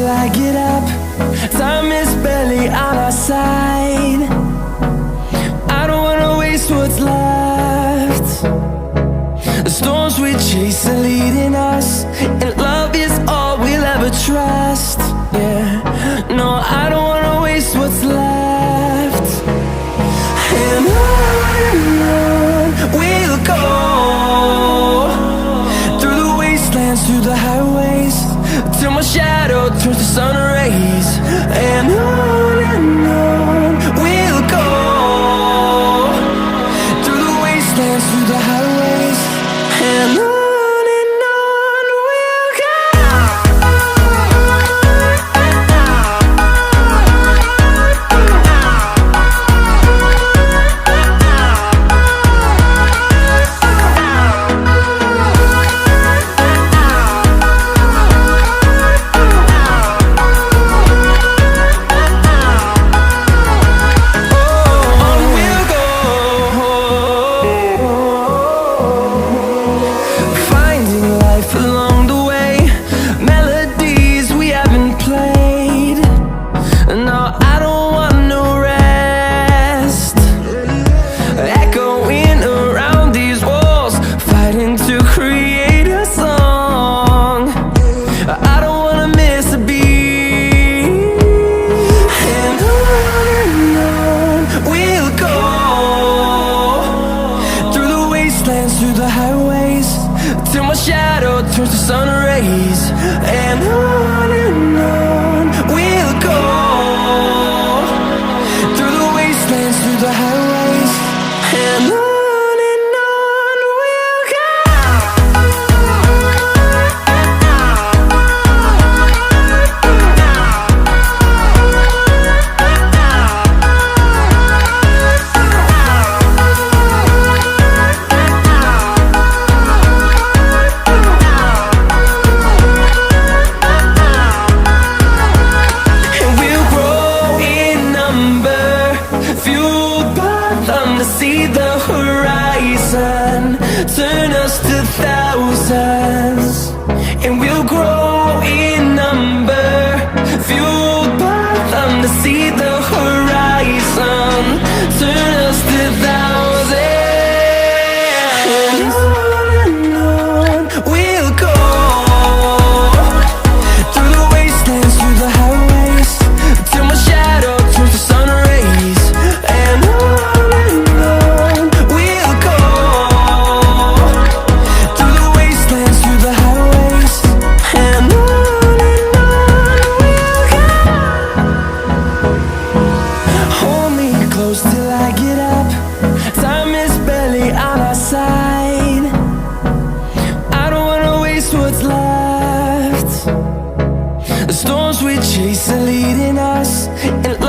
till I get up. Time is barely on our side. I don't wanna waste what's left. The storms we chase are leading us, and love is all we'll ever trust. Yeah, no, I don't wanna waste what's left. And on we'll go, through the wastelands, through the highways, till my shadow turns to sun rays. And on we'll go, through the wastelands, through the highways, and on we'll go. Through the highways, till my shadow turns to sun rays. And on we'll go, through the wastelands, through the highways, and on we'll go. See the horizon turn us to thousands, and we'll grow in number, fueled by them. To see the horizon turn us to thousands, and on we'll go, through the wastelands, through the highways, till my shadow turns to sun rays. And till I get up, time is barely on our side. I don't wanna waste what's left. The storms we chase are leading us, and